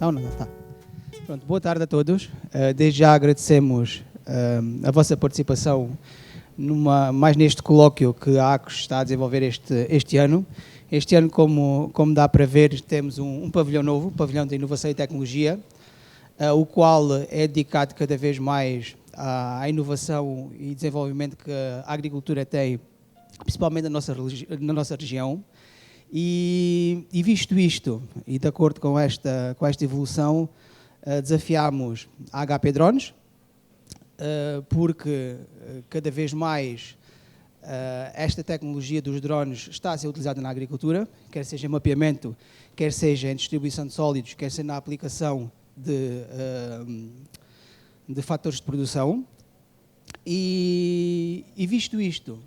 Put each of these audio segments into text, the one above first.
Tá ou não? Tá. Pronto, boa tarde a todos. Desde já agradecemos a vossa participação mais neste colóquio que a ACOS está a desenvolver este ano. Este ano, como dá para ver, temos um pavilhão novo, o Pavilhão de Inovação e Tecnologia, o qual é dedicado cada vez mais à inovação e desenvolvimento que a agricultura tem, principalmente na nossa região. E visto isto, e de acordo com esta evolução, desafiámos a HP Drones, porque cada vez mais esta tecnologia dos drones está a ser utilizada na agricultura, quer seja em mapeamento, quer seja em distribuição de sólidos, quer seja na aplicação de fatores de produção. E visto isto,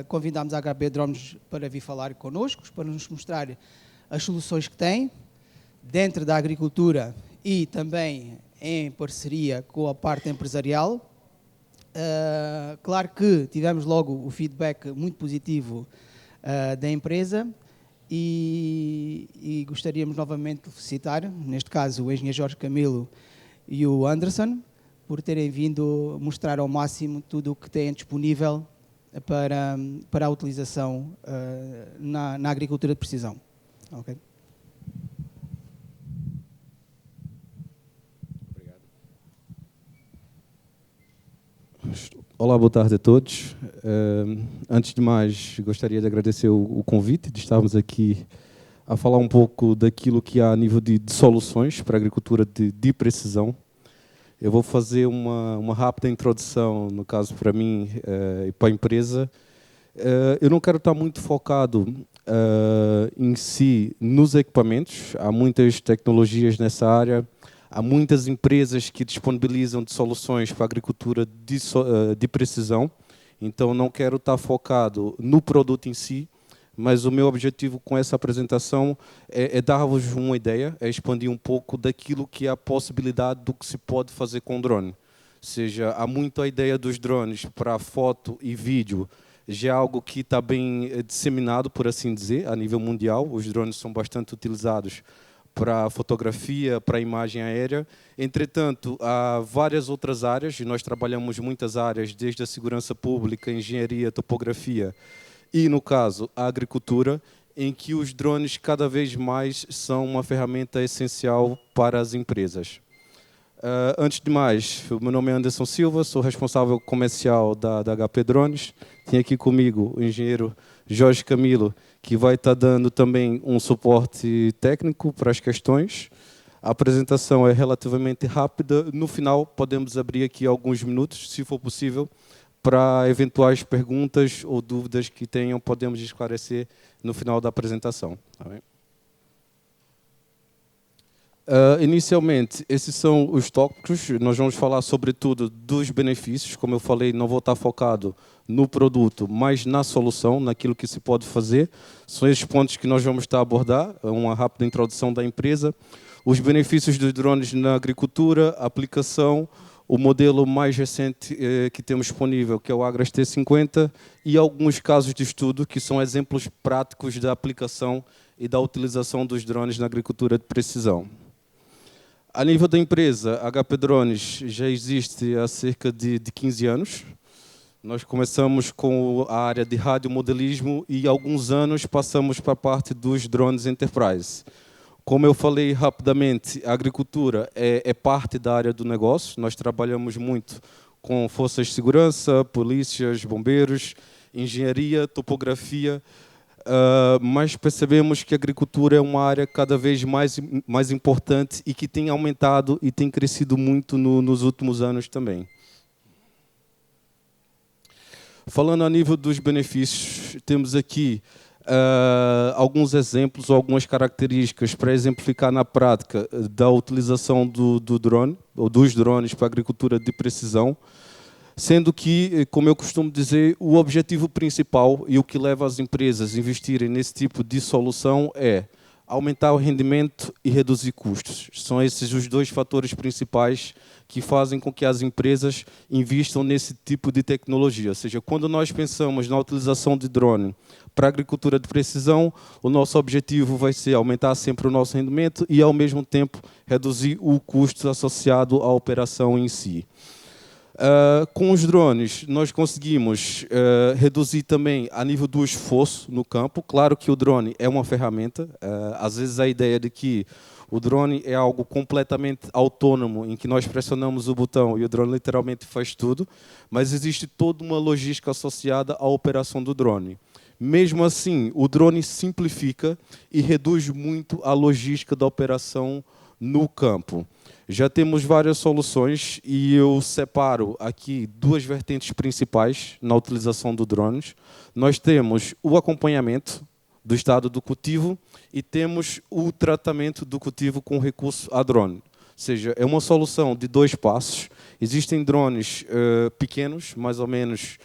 convidámos a HP Drones para vir falar connosco, para nos mostrar as soluções que tem dentro da agricultura e também em parceria com a parte empresarial. Claro que tivemos logo o feedback muito positivo da empresa e gostaríamos novamente de felicitar, neste caso, o engenheiro Jorge Camilo e o Anderson, por terem vindo mostrar ao máximo tudo o que têm disponível para a utilização na agricultura de precisão. Okay. Obrigado. Olá, boa tarde a todos. Antes de mais, gostaria de agradecer o convite de estarmos aqui a falar um pouco daquilo que há a nível de soluções para a agricultura de precisão. Eu vou fazer uma rápida introdução, no caso para mim e para a empresa. Eu não quero estar muito focado em si nos equipamentos. Há muitas tecnologias nessa área, há muitas empresas que disponibilizam de soluções para a agricultura de precisão. Então, não quero estar focado no produto em si, mas o meu objetivo com essa apresentação é dar-vos uma ideia, é expandir um pouco daquilo que é a possibilidade do que se pode fazer com drone. Ou seja, há muito a ideia dos drones para foto e vídeo, já é algo que está bem disseminado, por assim dizer, a nível mundial. Os drones são bastante utilizados para fotografia, para imagem aérea. Entretanto, há várias outras áreas, e nós trabalhamos muitas áreas, desde a segurança pública, engenharia, topografia, e, no caso, a agricultura, em que os drones cada vez mais são uma ferramenta essencial para as empresas. Antes de mais, o meu nome é Anderson Silva, sou responsável comercial da HP Drones. Tenho aqui comigo o engenheiro Jorge Camilo, que vai estar dando também um suporte técnico para as questões. A apresentação é relativamente rápida. No final, podemos abrir aqui alguns minutos, se for possível, para eventuais perguntas ou dúvidas que tenham, podemos esclarecer no final da apresentação. Tá bem? Inicialmente, esses são os tópicos. Nós vamos falar, sobretudo, dos benefícios. Como eu falei, não vou estar focado no produto, mas na solução, naquilo que se pode fazer. São esses pontos que nós vamos estar a abordar, uma rápida introdução da empresa, os benefícios dos drones na agricultura, a aplicação, o modelo mais recente que temos disponível, que é o Agras T50, e alguns casos de estudo, que são exemplos práticos da aplicação e da utilização dos drones na agricultura de precisão. A nível da empresa, a HP Drones já existe há cerca de 15 anos. Nós começamos com a área de radiomodelismo e, há alguns anos, passamos para a parte dos drones enterprise. Como eu falei rapidamente, a agricultura é parte da área do negócio. Nós trabalhamos muito com forças de segurança, polícias, bombeiros, engenharia, topografia, mas percebemos que a agricultura é uma área cada vez mais importante e que tem aumentado e tem crescido muito nos últimos anos também. Falando a nível dos benefícios, temos aqui alguns exemplos, algumas características para exemplificar na prática da utilização do drone, ou dos drones para a agricultura de precisão, sendo que, como eu costumo dizer, o objetivo principal e o que leva as empresas a investirem nesse tipo de solução é aumentar o rendimento e reduzir custos. São esses os dois fatores principais que fazem com que as empresas investam nesse tipo de tecnologia. Ou seja, quando nós pensamos na utilização de drone para a agricultura de precisão, o nosso objetivo vai ser aumentar sempre o nosso rendimento e, ao mesmo tempo, reduzir o custo associado à operação em si. Com os drones, nós conseguimos reduzir também a nível do esforço no campo. Claro que o drone é uma ferramenta. Às vezes a ideia de que o drone é algo completamente autônomo, em que nós pressionamos o botão e o drone literalmente faz tudo, mas existe toda uma logística associada à operação do drone. Mesmo assim, o drone simplifica e reduz muito a logística da operação no campo. Já temos várias soluções e eu separo aqui duas vertentes principais na utilização do drones. Nós temos o acompanhamento do estado do cultivo e temos o tratamento do cultivo com recurso a drone. Ou seja, é uma solução de 2 passos. Existem drones pequenos, mais ou menos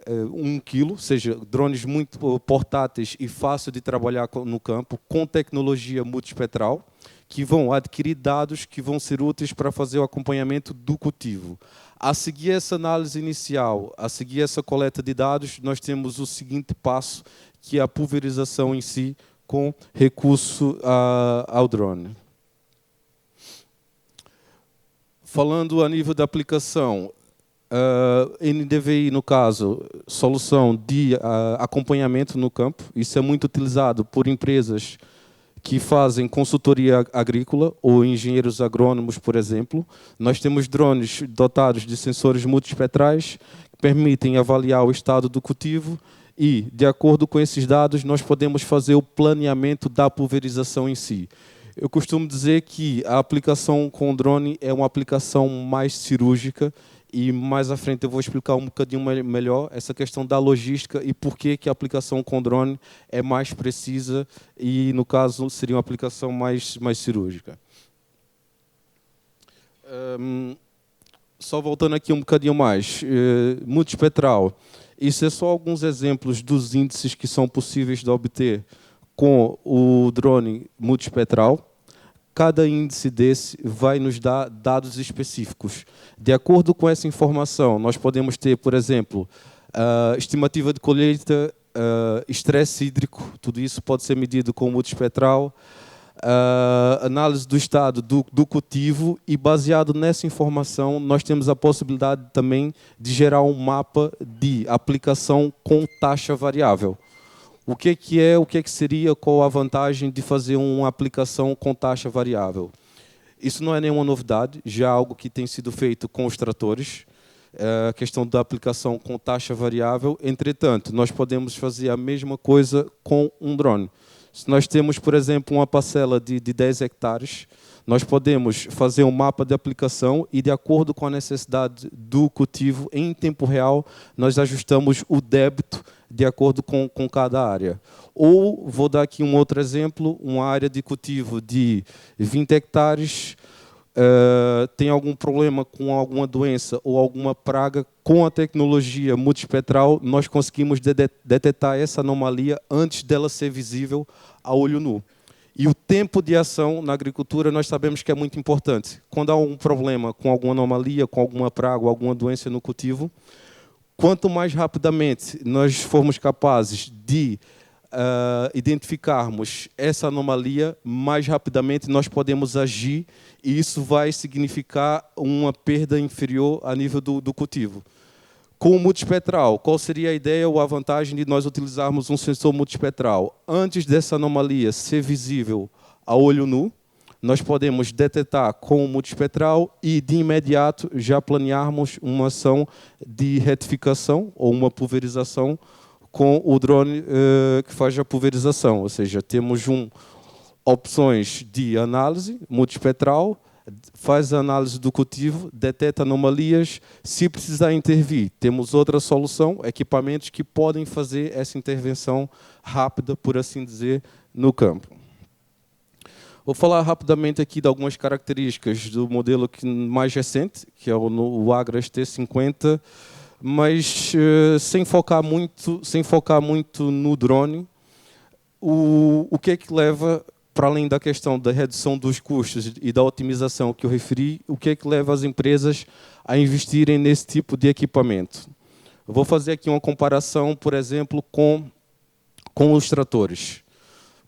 1 quilo, ou seja, drones muito portáteis e fácil de trabalhar no campo, com tecnologia multispectral, que vão adquirir dados que vão ser úteis para fazer o acompanhamento do cultivo. A seguir essa análise inicial, a seguir essa coleta de dados, nós temos o seguinte passo, que é a pulverização em si, com recurso ao drone. Falando a nível da aplicação, NDVI, no caso, solução de acompanhamento no campo. Isso é muito utilizado por empresas que fazem consultoria agrícola ou engenheiros agrônomos, por exemplo. Nós temos drones dotados de sensores multispectrais que permitem avaliar o estado do cultivo e, de acordo com esses dados, nós podemos fazer o planeamento da pulverização em si. Eu costumo dizer que a aplicação com drone é uma aplicação mais cirúrgica e mais à frente eu vou explicar um bocadinho melhor essa questão da logística e por que a aplicação com drone é mais precisa e, no caso, seria uma aplicação mais cirúrgica. Só voltando aqui um bocadinho mais, multispectral. Isso é só alguns exemplos dos índices que são possíveis de obter com o drone multispectral. Cada índice desse vai nos dar dados específicos. De acordo com essa informação, nós podemos ter, por exemplo, estimativa de colheita, estresse hídrico, tudo isso pode ser medido com multispectral, análise do estado do cultivo e, baseado nessa informação, nós temos a possibilidade também de gerar um mapa de aplicação com taxa variável. O que seria, qual a vantagem de fazer uma aplicação com taxa variável? Isso não é nenhuma novidade, já é algo que tem sido feito com os tratores, a questão da aplicação com taxa variável. Entretanto, nós podemos fazer a mesma coisa com um drone. Se nós temos, por exemplo, uma parcela de 10 hectares, nós podemos fazer um mapa de aplicação e, de acordo com a necessidade do cultivo, em tempo real, nós ajustamos o débito de acordo com cada área. Ou, vou dar aqui um outro exemplo, uma área de cultivo de 20 hectares, tem algum problema com alguma doença ou alguma praga, com a tecnologia multispectral, nós conseguimos detectar essa anomalia antes dela ser visível a olho nu. E o tempo de ação na agricultura nós sabemos que é muito importante. Quando há um problema com alguma anomalia, com alguma praga ou alguma doença no cultivo, quanto mais rapidamente nós formos capazes de identificarmos essa anomalia, mais rapidamente nós podemos agir e isso vai significar uma perda inferior a nível do cultivo. Com o multispectral, qual seria a ideia ou a vantagem de nós utilizarmos um sensor multispectral? Antes dessa anomalia ser visível a olho nu, nós podemos detectar com o multispectral e, de imediato, já planearmos uma ação de retificação ou uma pulverização com o drone que faz a pulverização. Ou seja, temos opções de análise multispectral, faz a análise do cultivo, detecta anomalias. Se precisar intervir, temos outra solução, equipamentos que podem fazer essa intervenção rápida, por assim dizer, no campo. Vou falar rapidamente aqui de algumas características do modelo mais recente, que é o Agras T50, mas sem focar muito no drone. O que é que leva para além da questão da redução dos custos e da otimização que eu referi, o que é que leva as empresas a investirem nesse tipo de equipamento? Eu vou fazer aqui uma comparação, por exemplo, com os tratores.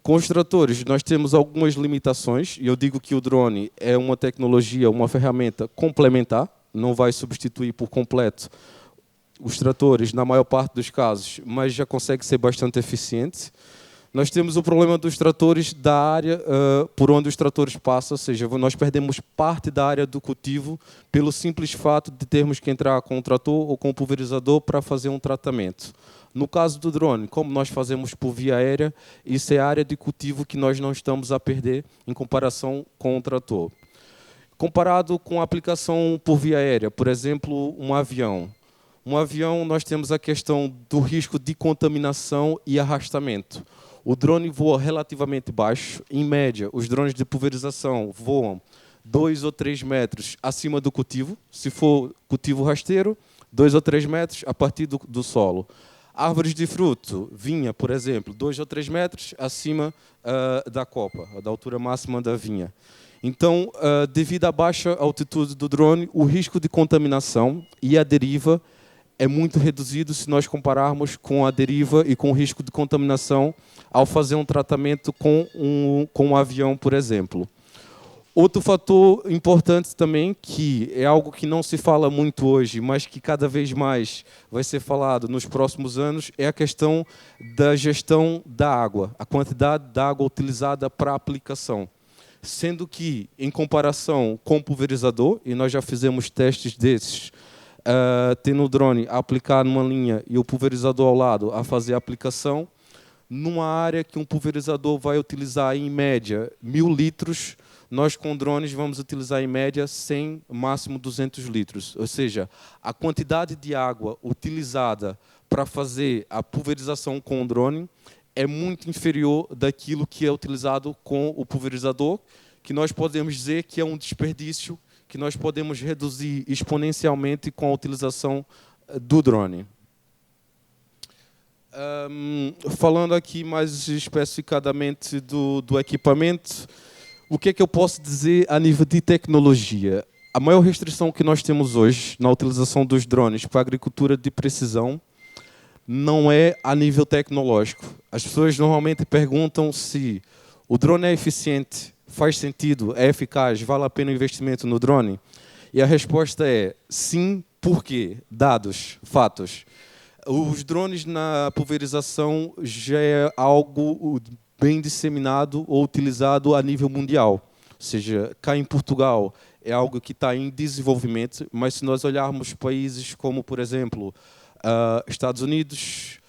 Com os tratores, nós temos algumas limitações, e eu digo que o drone é uma tecnologia, uma ferramenta complementar, não vai substituir por completo os tratores, na maior parte dos casos, mas já consegue ser bastante eficiente. Nós temos o problema dos tratores da área por onde os tratores passam, ou seja, nós perdemos parte da área do cultivo pelo simples fato de termos que entrar com o trator ou com o pulverizador para fazer um tratamento. No caso do drone, como nós fazemos por via aérea, isso é a área de cultivo que nós não estamos a perder em comparação com o trator. Comparado com a aplicação por via aérea, por exemplo, um avião. Um avião, nós temos a questão do risco de contaminação e arrastamento. O drone voa relativamente baixo. Em média, os drones de pulverização voam 2 ou 3 metros acima do cultivo. Se for cultivo rasteiro, 2 ou 3 metros a partir do solo. Árvores de fruto, vinha, por exemplo, 2 ou 3 metros acima da copa, da altura máxima da vinha. Então, devido à baixa altitude do drone, o risco de contaminação e a deriva é muito reduzido se nós compararmos com a deriva e com o risco de contaminação ao fazer um tratamento com um avião, por exemplo. Outro fator importante também, que é algo que não se fala muito hoje, mas que cada vez mais vai ser falado nos próximos anos, é a questão da gestão da água, a quantidade de água utilizada para a aplicação. Sendo que, em comparação com o pulverizador, e nós já fizemos testes desses, tendo o drone a aplicar numa linha e o pulverizador ao lado a fazer a aplicação, numa área que um pulverizador vai utilizar, em média, 1.000 litros, nós com drones vamos utilizar, em média, 100, máximo 200 litros. Ou seja, a quantidade de água utilizada para fazer a pulverização com o drone é muito inferior daquilo que é utilizado com o pulverizador, que nós podemos dizer que é um desperdício que nós podemos reduzir exponencialmente com a utilização do drone. Falando aqui mais especificadamente do equipamento, o que é que eu posso dizer a nível de tecnologia? A maior restrição que nós temos hoje na utilização dos drones para a agricultura de precisão não é a nível tecnológico. As pessoas normalmente perguntam se o drone é eficiente, faz sentido, é eficaz, vale a pena o investimento no drone? E a resposta é sim, por quê? Dados, fatos. Os drones na pulverização já é algo bem disseminado ou utilizado a nível mundial. Ou seja, cá em Portugal é algo que está em desenvolvimento, mas se nós olharmos países como, por exemplo, Estados Unidos,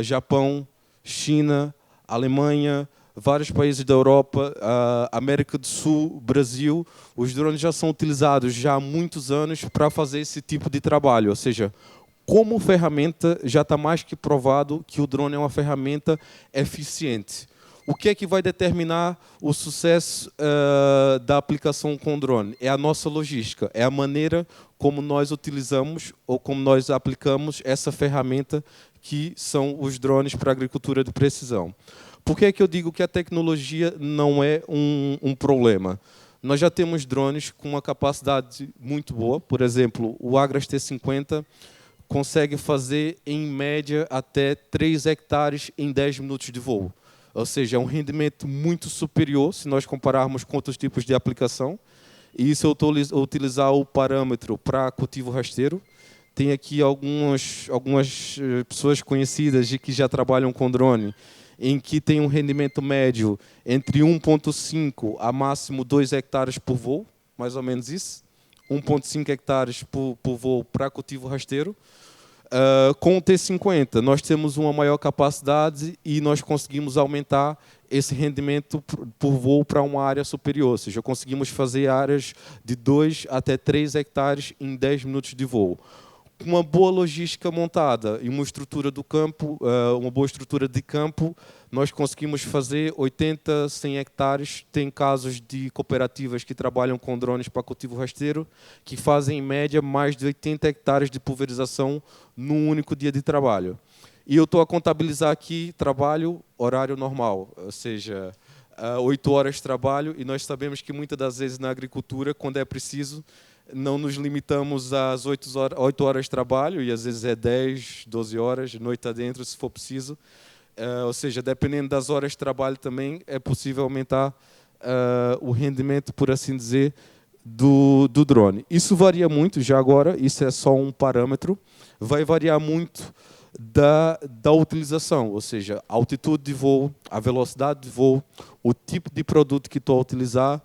Japão, China, Alemanha, vários países da Europa, América do Sul, Brasil, os drones já são utilizados já há muitos anos para fazer esse tipo de trabalho. Ou seja, como ferramenta, já está mais que provado que o drone é uma ferramenta eficiente. O que é que vai determinar o sucesso da aplicação com o drone? É a nossa logística, é a maneira como nós utilizamos ou como nós aplicamos essa ferramenta que são os drones para a agricultura de precisão. Por que é que eu digo que a tecnologia não é um problema? Nós já temos drones com uma capacidade muito boa. Por exemplo, o Agras T50 consegue fazer, em média, até 3 hectares em 10 minutos de voo. Ou seja, é um rendimento muito superior se nós compararmos com outros tipos de aplicação. E isso eu estou a utilizar o parâmetro para cultivo rasteiro. Tem aqui algumas pessoas conhecidas e que já trabalham com drone, em que tem um rendimento médio entre 1,5 a máximo 2 hectares por voo, mais ou menos isso. 1,5 hectares por voo para cultivo rasteiro. Com o T50, nós temos uma maior capacidade e nós conseguimos aumentar esse rendimento por voo para uma área superior. Ou seja, conseguimos fazer áreas de 2 até 3 hectares em 10 minutos de voo. Com uma boa logística montada e uma estrutura do campo, uma boa estrutura de campo, nós conseguimos fazer 80, 100 hectares. Tem casos de cooperativas que trabalham com drones para cultivo rasteiro, que fazem, em média, mais de 80 hectares de pulverização num único dia de trabalho. E eu estou a contabilizar aqui trabalho, horário normal, ou seja, 8 horas de trabalho, e nós sabemos que muitas das vezes na agricultura, quando é preciso, não nos limitamos às 8 horas de trabalho, e às vezes é 10, 12 horas, noite adentro, se for preciso. Ou seja, dependendo das horas de trabalho também, é possível aumentar o rendimento, por assim dizer, do drone. Isso varia muito, já agora, isso é só um parâmetro, vai variar muito da utilização, ou seja, a altitude de voo, a velocidade de voo, o tipo de produto que estou a utilizar,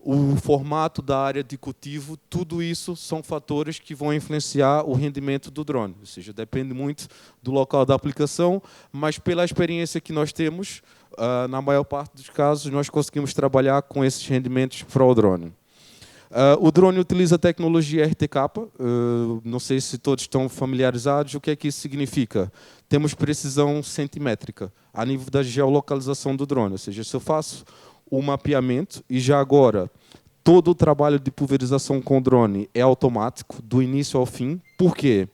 o formato da área de cultivo, tudo isso são fatores que vão influenciar o rendimento do drone. Ou seja, depende muito do local da aplicação, mas pela experiência que nós temos, na maior parte dos casos, nós conseguimos trabalhar com esses rendimentos para o drone. O drone utiliza a tecnologia RTK, não sei se todos estão familiarizados. O que é que isso significa? Temos precisão centimétrica a nível da geolocalização do drone, ou seja, se eu faço o mapeamento, e já agora todo o trabalho de pulverização com o drone é automático, do início ao fim. Por quê?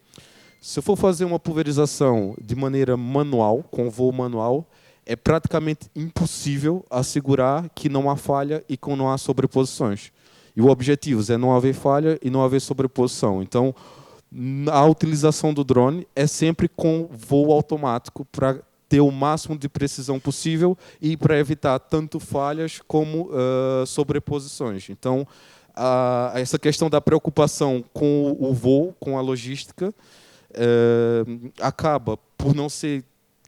Se eu for fazer uma pulverização de maneira manual, com voo manual, é praticamente impossível assegurar que não há falha e que não há sobreposições. E o objetivo é não haver falha e não haver sobreposição. Então, a utilização do drone é sempre com voo automático para ter o máximo de precisão possível e para evitar tanto falhas como sobreposições. Então, essa questão da preocupação com o voo, com a logística, acaba por não ser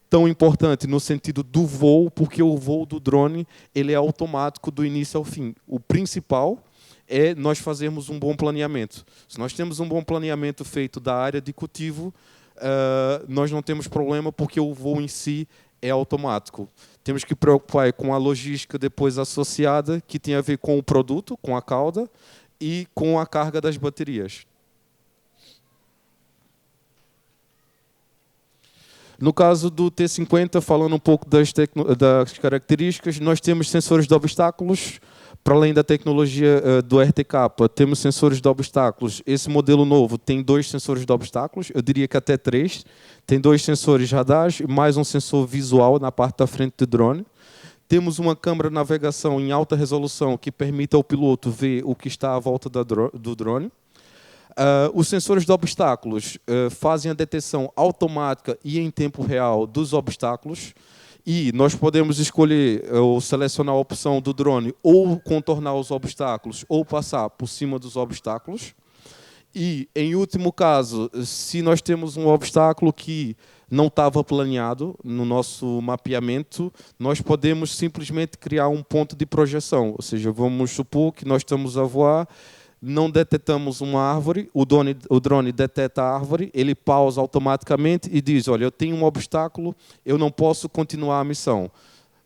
tão importante no sentido do voo, porque o voo do drone ele é automático do início ao fim. O principal é nós fazermos um bom planeamento. Se nós temos um bom planeamento feito da área de cultivo, nós não temos problema, porque o voo em si é automático. Temos que preocupar com a logística depois associada, que tem a ver com o produto, com a cauda, e com a carga das baterias. No caso do T50, falando um pouco das características, nós temos sensores de obstáculos. Para além da tecnologia do RTK, temos sensores de obstáculos. Esse modelo novo tem 2 sensores de obstáculos, eu diria que até 3. Tem 2 sensores radares e mais um sensor visual na parte da frente do drone. Temos uma câmera de navegação em alta resolução que permite ao piloto ver o que está à volta do drone. Os sensores de obstáculos fazem a detecção automática e em tempo real dos obstáculos. E nós podemos escolher ou selecionar a opção do drone ou contornar os obstáculos ou passar por cima dos obstáculos. E, em último caso, se nós temos um obstáculo que não estava planeado no nosso mapeamento, nós podemos simplesmente criar um ponto de projeção. Ou seja, vamos supor que nós estamos a voar, não detectamos uma árvore, o drone detecta a árvore, ele pausa automaticamente e diz: olha, eu tenho um obstáculo, eu não posso continuar a missão.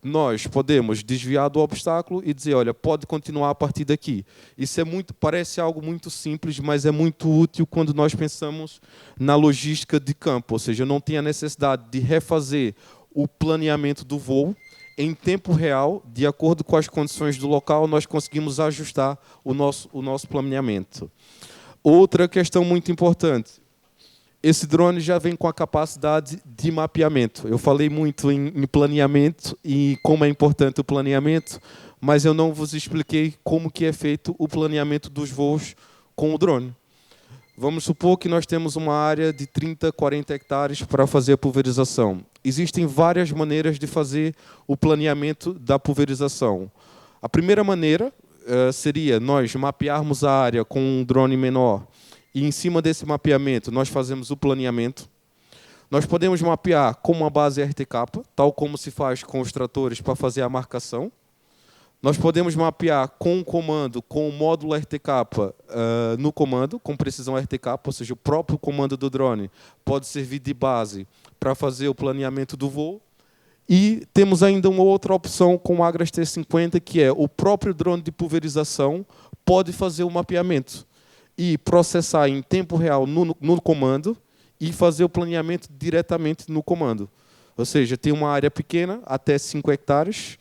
Nós podemos desviar do obstáculo e dizer: olha, pode continuar a partir daqui. Isso parece algo muito simples, mas é muito útil quando nós pensamos na logística de campo, ou seja, não tem a necessidade de refazer o planeamento do voo. Em tempo real, de acordo com as condições do local, nós conseguimos ajustar o nosso planeamento. Outra questão muito importante: esse drone já vem com a capacidade de mapeamento. Eu falei muito em planeamento e como é importante o planeamento, mas eu não vos expliquei como que é feito o planeamento dos voos com o drone. Vamos supor que nós temos uma área de 30, 40 hectares para fazer a pulverização. Existem várias maneiras de fazer o planeamento da pulverização. A primeira maneira seria nós mapearmos a área com um drone menor e, em cima desse mapeamento, nós fazemos o planeamento. Nós podemos mapear com uma base RTK, tal como se faz com os tratores para fazer a marcação. Nós podemos mapear com um comando, com o módulo RTK no comando, com precisão RTK, ou seja, o próprio comando do drone pode servir de base para fazer o planeamento do voo. E temos ainda uma outra opção com o Agras T50, que é o próprio drone de pulverização pode fazer o mapeamento e processar em tempo real no comando e fazer o planeamento diretamente no comando. Ou seja, tem uma área pequena, até 5 hectares,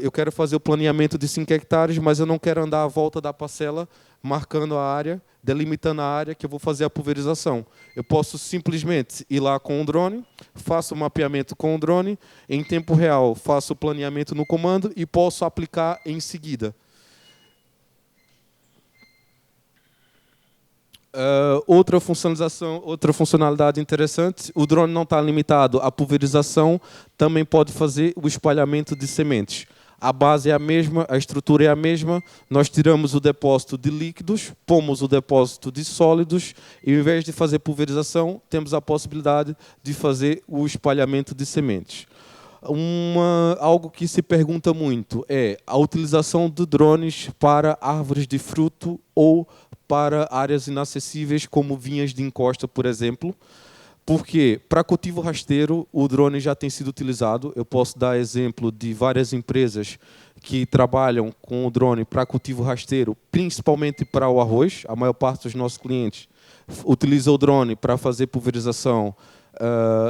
Eu quero fazer o planeamento de 5 hectares, mas eu não quero andar à volta da parcela, marcando a área, delimitando a área que eu vou fazer a pulverização. Eu posso simplesmente ir lá com o drone, faço o mapeamento com o drone, em tempo real faço o planeamento no comando e posso aplicar em seguida. Outra funcionalidade interessante, o drone não está limitado à pulverização, também pode fazer o espalhamento de sementes. A base é a mesma, a estrutura é a mesma, nós tiramos o depósito de líquidos, pomos o depósito de sólidos, e ao invés de fazer pulverização, temos a possibilidade de fazer o espalhamento de sementes. Algo que se pergunta muito é a utilização de drones para árvores de fruto ou para áreas inacessíveis, como vinhas de encosta, por exemplo. Porque, para cultivo rasteiro, o drone já tem sido utilizado. Eu posso dar exemplo de várias empresas que trabalham com o drone para cultivo rasteiro, principalmente para o arroz. A maior parte dos nossos clientes utiliza o drone para fazer pulverização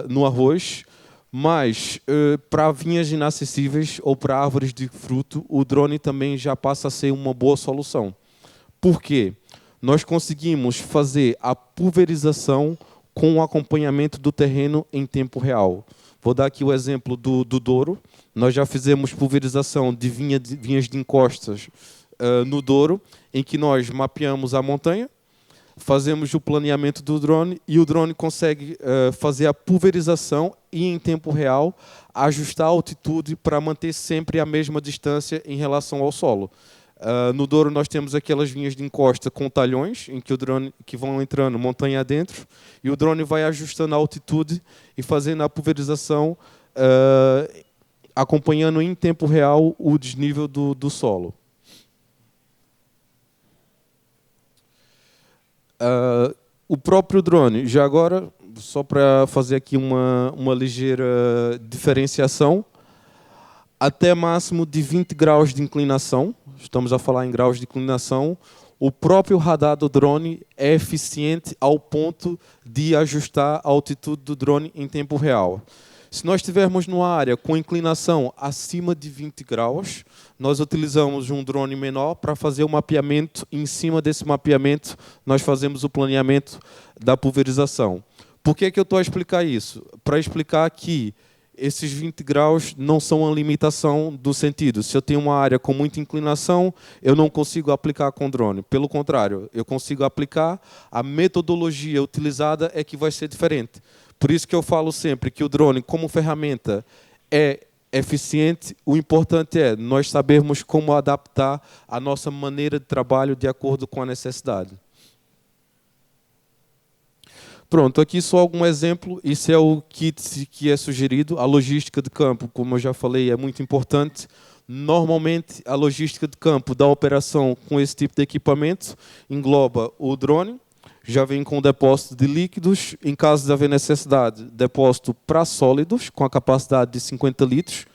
no arroz. Mas, para vinhas inacessíveis ou para árvores de fruto, o drone também já passa a ser uma boa solução. Por quê? Nós conseguimos fazer a pulverização com o acompanhamento do terreno em tempo real. Vou dar aqui o exemplo do Douro. Nós já fizemos pulverização de vinhas de encostas no Douro, em que nós mapeamos a montanha, fazemos o planeamento do drone e o drone consegue fazer a pulverização e, em tempo real, ajustar a altitude para manter sempre a mesma distância em relação ao solo. No Douro nós temos aquelas vinhas de encosta com talhões, em que o drone que vão entrando montanha adentro, e o drone vai ajustando a altitude e fazendo a pulverização, acompanhando em tempo real o desnível do solo. O próprio drone, já agora, só para fazer aqui uma ligeira diferenciação, até máximo de 20 graus de inclinação, estamos a falar em graus de inclinação, o próprio radar do drone é eficiente ao ponto de ajustar a altitude do drone em tempo real. Se nós estivermos numa área com inclinação acima de 20 graus, nós utilizamos um drone menor para fazer o mapeamento. Em cima desse mapeamento, nós fazemos o planeamento da pulverização. Por que eu estou a explicar isso? Para explicar que esses 20 graus não são uma limitação do sentido. Se eu tenho uma área com muita inclinação, eu não consigo aplicar com drone. Pelo contrário, eu consigo aplicar, a metodologia utilizada é que vai ser diferente. Por isso que eu falo sempre que o drone, como ferramenta, é eficiente. O importante é nós sabermos como adaptar a nossa maneira de trabalho de acordo com a necessidade. Pronto, aqui só algum exemplo. Isso é o kit que é sugerido. A logística de campo, como eu já falei, é muito importante. Normalmente, a logística de campo da operação com esse tipo de equipamento engloba o drone, já vem com depósito de líquidos, em caso de haver necessidade, depósito para sólidos, com a capacidade de 50 litros.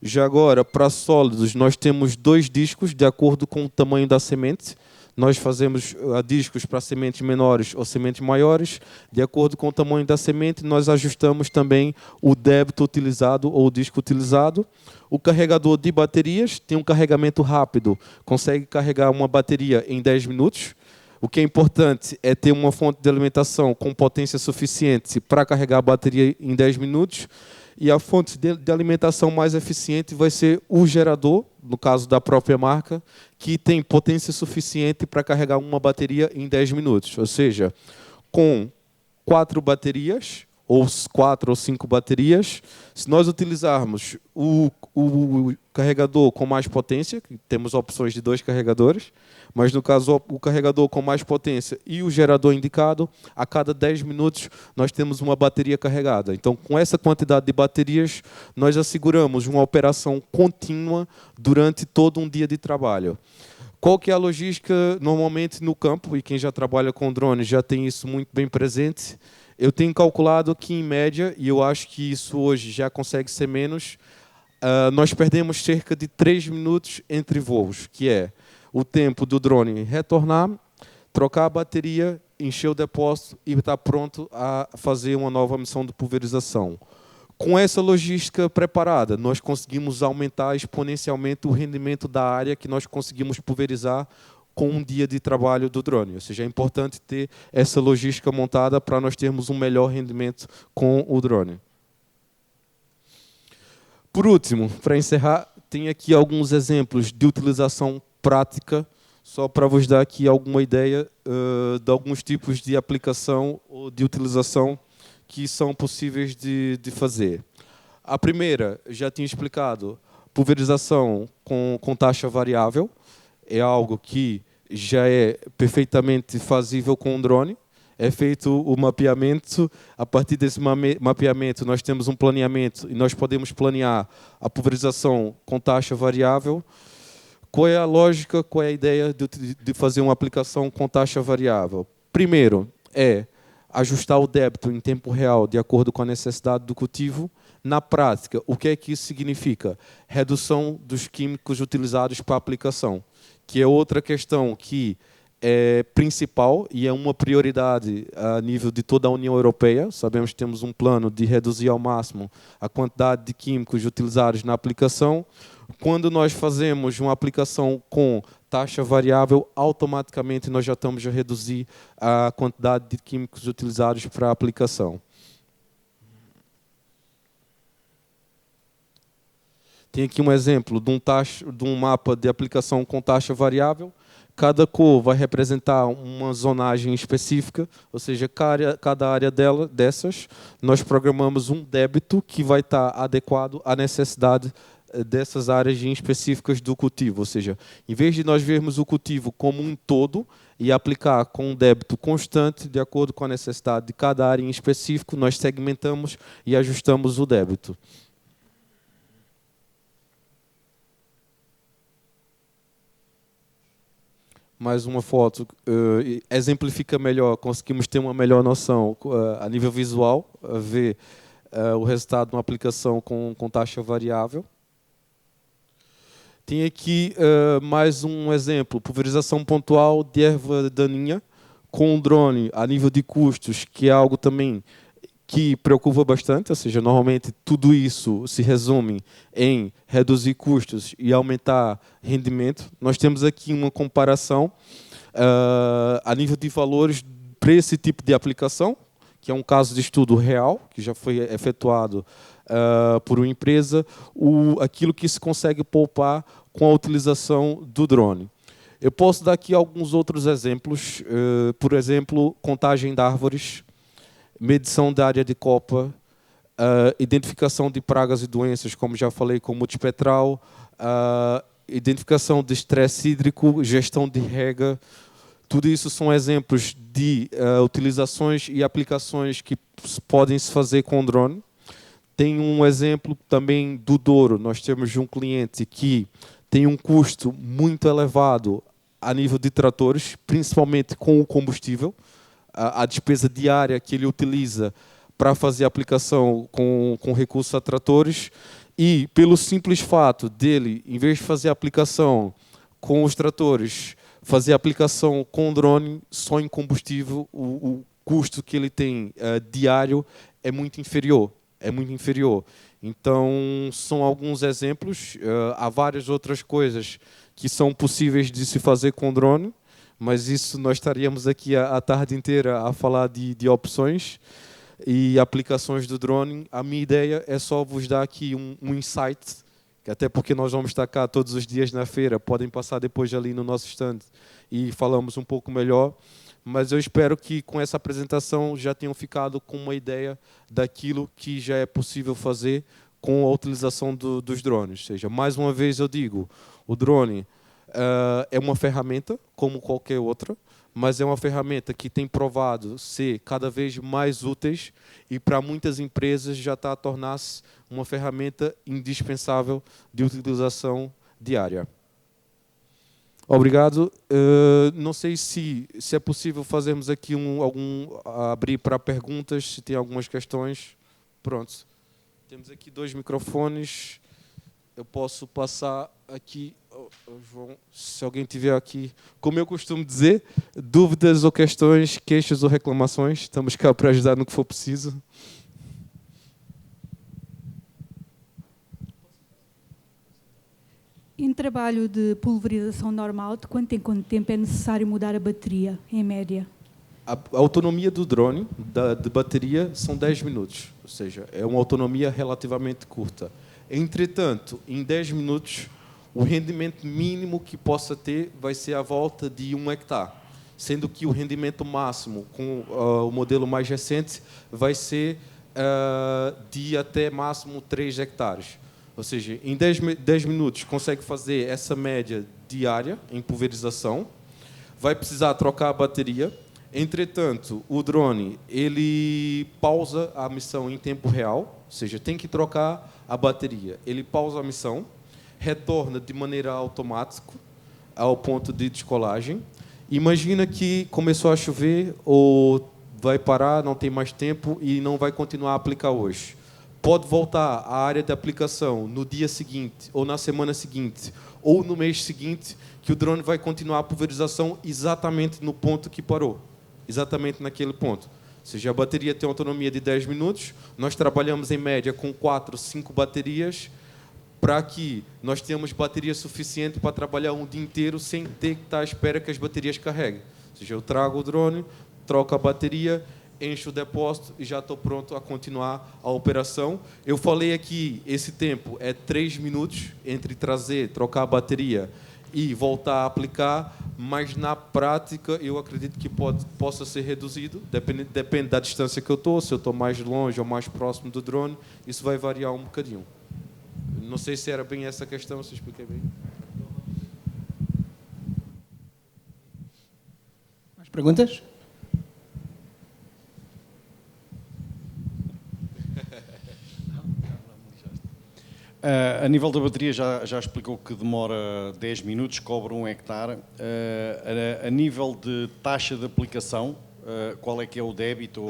Já agora, para sólidos, nós temos 2 discos, de acordo com o tamanho da semente. Nós fazemos discos para sementes menores ou sementes maiores. De acordo com o tamanho da semente, nós ajustamos também o débito utilizado ou o disco utilizado. O carregador de baterias tem um carregamento rápido, consegue carregar uma bateria em 10 minutos. O que é importante é ter uma fonte de alimentação com potência suficiente para carregar a bateria em 10 minutos. E a fonte de alimentação mais eficiente vai ser o gerador, no caso da própria marca, que tem potência suficiente para carregar uma bateria em 10 minutos. Ou seja, com 4 baterias, ou 4 ou 5 baterias, se nós utilizarmos o carregador com mais potência, temos opções de 2 carregadores, mas no caso o carregador com mais potência e o gerador indicado, a cada 10 minutos nós temos uma bateria carregada. Então, com essa quantidade de baterias, nós asseguramos uma operação contínua durante todo um dia de trabalho. Qual que é a logística normalmente no campo? E quem já trabalha com drone já tem isso muito bem presente. Eu tenho calculado que, em média, e eu acho que isso hoje já consegue ser menos, nós perdemos cerca de 3 minutos entre voos, que é o tempo do drone retornar, trocar a bateria, encher o depósito e estar pronto a fazer uma nova missão de pulverização. Com essa logística preparada, nós conseguimos aumentar exponencialmente o rendimento da área que nós conseguimos pulverizar com um dia de trabalho do drone. Ou seja, é importante ter essa logística montada para nós termos um melhor rendimento com o drone. Por último, para encerrar, tem aqui alguns exemplos de utilização prática, só para vos dar aqui alguma ideia de alguns tipos de aplicação ou de utilização que são possíveis de fazer. A primeira, já tinha explicado, pulverização com taxa variável, é algo que já é perfeitamente fazível com o drone. É feito o mapeamento, a partir desse mapeamento nós temos um planeamento e nós podemos planear a pulverização com taxa variável. Qual é a lógica, qual é a ideia de fazer uma aplicação com taxa variável? Primeiro, é ajustar o débito em tempo real de acordo com a necessidade do cultivo. Na prática, o que é que isso significa? Redução dos químicos utilizados para a aplicação, que é outra questão que é principal e é uma prioridade a nível de toda a União Europeia. Sabemos que temos um plano de reduzir ao máximo a quantidade de químicos utilizados na aplicação. Quando nós fazemos uma aplicação com taxa variável, automaticamente nós já estamos a reduzir a quantidade de químicos utilizados para a aplicação. Tem aqui um exemplo de um mapa de aplicação com taxa variável. Cada cor vai representar uma zonagem específica, ou seja, cada área dessas, nós programamos um débito que vai estar adequado à necessidade dessas áreas específicas do cultivo. Ou seja, em vez de nós vermos o cultivo como um todo e aplicar com um débito constante, de acordo com a necessidade de cada área em específico, nós segmentamos e ajustamos o débito. Mais uma foto exemplifica melhor, conseguimos ter uma melhor noção a nível visual, ver o resultado de uma aplicação com taxa variável. Tem aqui mais um exemplo, pulverização pontual de erva daninha com o drone a nível de custos, que é algo também que preocupa bastante, ou seja, normalmente tudo isso se resume em reduzir custos e aumentar rendimento. Nós temos aqui uma comparação a nível de valores para esse tipo de aplicação, que é um caso de estudo real, que já foi efetuado por uma empresa, aquilo que se consegue poupar com a utilização do drone. Eu posso dar aqui alguns outros exemplos, por exemplo, contagem de árvores, medição da área de copa, identificação de pragas e doenças, como já falei, com multispectral, identificação de estresse hídrico, gestão de rega. Tudo isso são exemplos de utilizações e aplicações que podem se fazer com drone. Tem um exemplo também do Douro. Nós temos um cliente que tem um custo muito elevado a nível de tratores, principalmente com o combustível. A despesa diária que ele utiliza para fazer a aplicação com recurso a tratores, e pelo simples fato dele, em vez de fazer a aplicação com os tratores, fazer a aplicação com drone só em combustível, o custo que ele tem diário é muito inferior. Então, são alguns exemplos. Há várias outras coisas que são possíveis de se fazer com drone, mas isso nós estaríamos aqui a tarde inteira a falar de opções e aplicações do drone. A minha ideia é só vos dar aqui um insight, que até porque nós vamos estar cá todos os dias na feira, podem passar depois ali no nosso stand e falamos um pouco melhor. Mas eu espero que com essa apresentação já tenham ficado com uma ideia daquilo que já é possível fazer com a utilização dos drones. Ou seja, mais uma vez eu digo, o drone é uma ferramenta como qualquer outra, mas é uma ferramenta que tem provado ser cada vez mais úteis e para muitas empresas já está a tornar-se uma ferramenta indispensável de utilização diária. Obrigado. Não sei se é possível fazermos aqui abrir para perguntas, se tem algumas questões. Pronto. Temos aqui 2 microfones. Eu posso passar aqui, João, se alguém tiver aqui, como eu costumo dizer, dúvidas ou questões, queixas ou reclamações, estamos cá para ajudar no que for preciso. Em trabalho de pulverização normal, de quanto em quanto tempo é necessário mudar a bateria, em média? A autonomia do drone, de bateria, são 10 minutos. Ou seja, é uma autonomia relativamente curta. Entretanto, em 10 minutos, o rendimento mínimo que possa ter vai ser à volta de 1 hectare. Sendo que o rendimento máximo, com o modelo mais recente, vai ser de até máximo 3 hectares. Ou seja, em 10 minutos consegue fazer essa média diária em pulverização. Vai precisar trocar a bateria. Entretanto, o drone ele pausa a missão em tempo real, ou seja, tem que trocar a bateria. Ele pausa a missão, retorna de maneira automática ao ponto de descolagem. Imagina que começou a chover ou vai parar, não tem mais tempo e não vai continuar a aplicar hoje. Pode voltar à área de aplicação no dia seguinte, ou na semana seguinte, ou no mês seguinte, que o drone vai continuar a pulverização exatamente no ponto que parou. Exatamente naquele ponto. Ou seja, a bateria tem autonomia de 10 minutos, nós trabalhamos em média com 4, 5 baterias, para que nós tenhamos bateria suficiente para trabalhar um dia inteiro sem ter que estar à espera que as baterias carreguem. Ou seja, eu trago o drone, troco a bateria, encho o depósito e já estou pronto a continuar a operação. Eu falei aqui, esse tempo é 3 minutos entre trazer, trocar a bateria e voltar a aplicar, mas na prática eu acredito que possa ser reduzido, depende da distância que eu estou, se eu estou mais longe ou mais próximo do drone, isso vai variar um bocadinho. Não sei se era bem essa questão, se expliquei bem. Mais perguntas? A nível da bateria já explicou que demora 10 minutos, cobre 1 hectare. A nível de taxa de aplicação, qual é que é o débito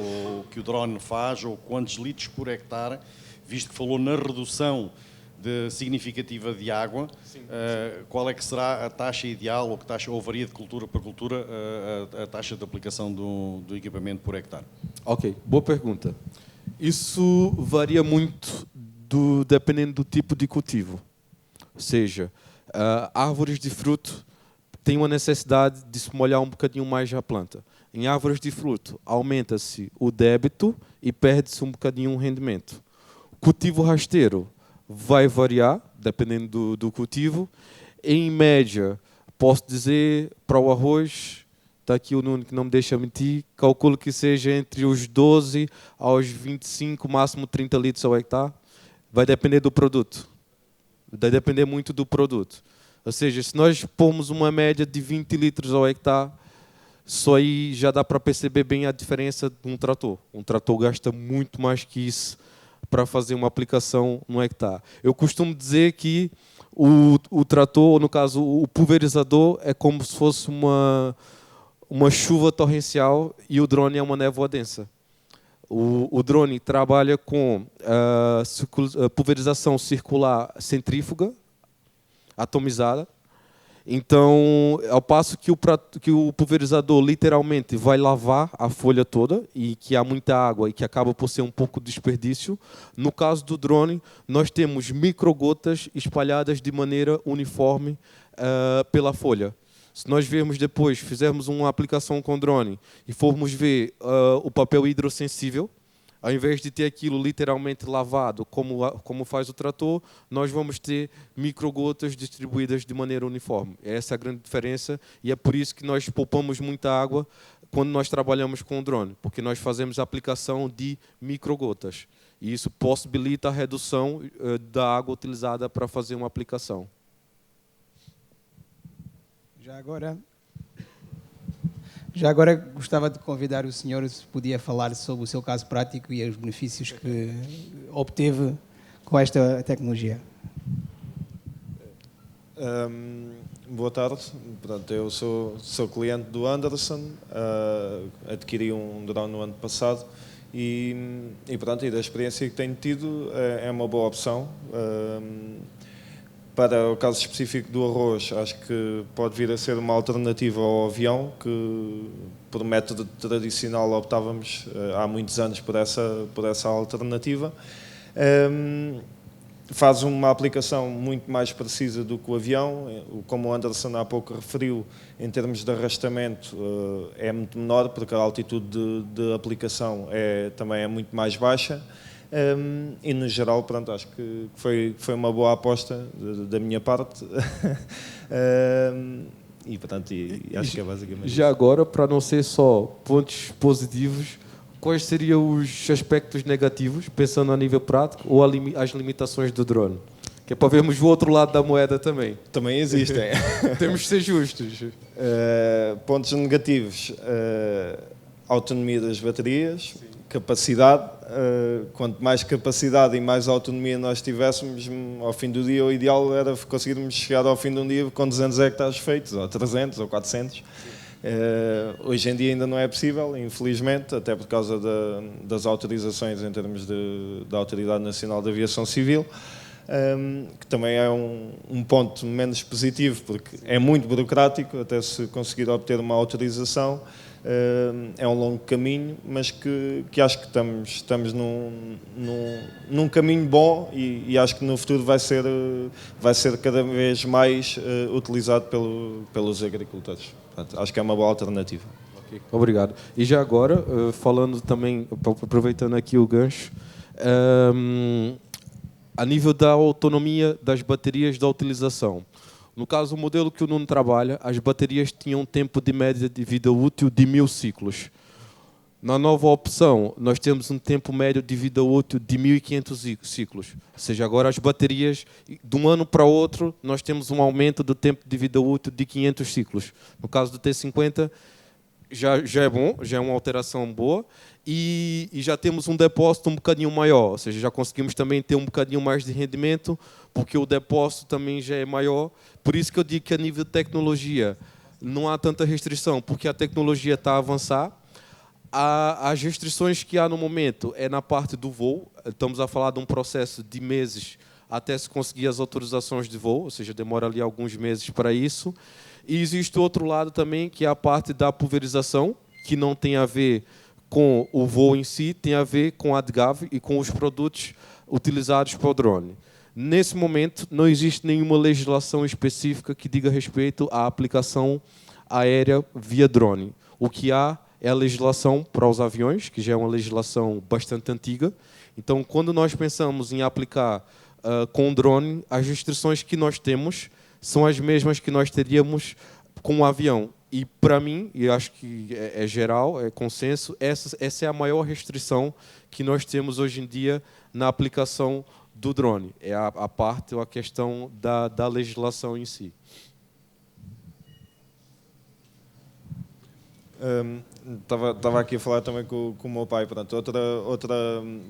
que o drone faz ou quantos litros por hectare, visto que falou na redução significativa de água, qual é que será a taxa ideal ou varia de cultura para cultura a taxa de aplicação do equipamento por hectare? Ok, boa pergunta. Isso varia muito dependendo do tipo de cultivo. Ou seja, árvores de fruto têm uma necessidade de se molhar um bocadinho mais a planta. Em árvores de fruto, aumenta-se o débito e perde-se um bocadinho o rendimento. Cultivo rasteiro vai variar, dependendo do cultivo. Em média, posso dizer, para o arroz, está aqui o Nuno que não me deixa mentir, calculo que seja entre os 12 aos 25, máximo 30 litros ao hectare. Vai depender do produto. Vai depender muito do produto. Ou seja, se nós formos uma média de 20 litros ao hectare, só aí já dá para perceber bem a diferença de um trator. Um trator gasta muito mais que isso para fazer uma aplicação no hectare. Eu costumo dizer que o trator, ou no caso o pulverizador, é como se fosse uma chuva torrencial e o drone é uma névoa densa. O drone trabalha com pulverização circular centrífuga, atomizada. Então, ao passo que o pulverizador literalmente vai lavar a folha toda e que há muita água e que acaba por ser um pouco desperdício, no caso do drone, nós temos microgotas espalhadas de maneira uniforme pela folha. Se nós vermos depois, fizermos uma aplicação com drone e formos ver o papel hidrossensível, ao invés de ter aquilo literalmente lavado, como faz o trator, nós vamos ter microgotas distribuídas de maneira uniforme. Essa é a grande diferença e é por isso que nós poupamos muita água quando nós trabalhamos com o drone, porque nós fazemos a aplicação de microgotas. E isso possibilita a redução da água utilizada para fazer uma aplicação. Já agora gostava de convidar o senhor, se podia falar sobre o seu caso prático e os benefícios que obteve com esta tecnologia. Boa tarde. Portanto, eu sou cliente do Anderson, adquiri um drone no ano passado e da experiência que tenho tido é uma boa opção. Para o caso específico do arroz, acho que pode vir a ser uma alternativa ao avião, que por método tradicional optávamos há muitos anos por essa alternativa. faz uma aplicação muito mais precisa do que o avião. Como o Anderson há pouco referiu, em termos de arrastamento é muito menor, porque a altitude de aplicação também é muito mais baixa. E no geral, pronto, acho que foi uma boa aposta da minha parte. E portanto, acho que é basicamente já isso. agora, para não ser só pontos positivos, quais seriam os aspectos negativos, pensando a nível prático, ou as limitações do drone? Que é para vermos o outro lado da moeda também. Também existem. Temos de ser justos. Pontos negativos, autonomia das baterias, capacidade. Quanto mais capacidade e mais autonomia nós tivéssemos, ao fim do dia o ideal era conseguirmos chegar ao fim de um dia com 200 hectares feitos, ou 300 ou 400. Hoje em dia ainda não é possível, infelizmente, até por causa das autorizações em termos da Autoridade Nacional de Aviação Civil, que também é um ponto menos positivo, porque é muito burocrático até se conseguir obter uma autorização. É um longo caminho, mas que acho que estamos num caminho bom e acho que no futuro vai ser cada vez mais utilizado pelos agricultores. Portanto, acho que é uma boa alternativa. Okay, obrigado. E já agora, falando também, aproveitando aqui o gancho, a nível da autonomia das baterias da utilização. No caso, o modelo que o Nuno trabalha, as baterias tinham um tempo de média de vida útil de 1000 ciclos. Na nova opção, nós temos um tempo médio de vida útil de 1500 ciclos. Ou seja, agora as baterias, de um ano para outro, nós temos um aumento do tempo de vida útil de 500 ciclos. No caso do T50, já é bom, já é uma alteração boa, e já temos um depósito um bocadinho maior, ou seja, já conseguimos também ter um bocadinho mais de rendimento, porque o depósito também já é maior. Por isso que eu digo que a nível de tecnologia não há tanta restrição, porque a tecnologia está a avançar. As restrições que há no momento é na parte do voo. Estamos a falar de um processo de meses até se conseguir as autorizações de voo, ou seja, demora ali alguns meses para isso. E existe outro lado também, que é a parte da pulverização, que não tem a ver com o voo em si, tem a ver com a ADGAV e com os produtos utilizados para o drone. Nesse momento, não existe nenhuma legislação específica que diga respeito à aplicação aérea via drone. O que há é a legislação para os aviões, que já é uma legislação bastante antiga. Então, quando nós pensamos em aplicar com drone, as restrições que nós temos são as mesmas que nós teríamos com o avião. E, para mim, e acho que é geral, é consenso, essa é a maior restrição que nós temos hoje em dia na aplicação do drone. É a parte ou a questão da legislação em si. Estava aqui a falar também com o meu pai. Pronto, outra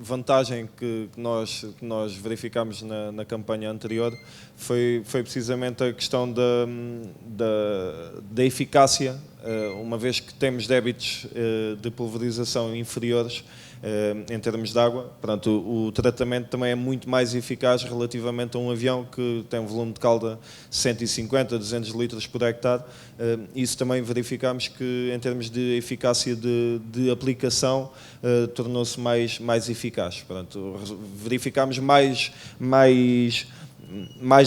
vantagem que nós verificámos na campanha anterior foi precisamente a questão da eficácia, uma vez que temos débitos de pulverização inferiores em termos de água. Pronto, o tratamento também é muito mais eficaz relativamente a um avião que tem um volume de calda 150 a 200 litros por hectare. Isso também verificámos que, em termos de eficácia de aplicação, tornou-se mais eficaz. Pronto, verificámos mais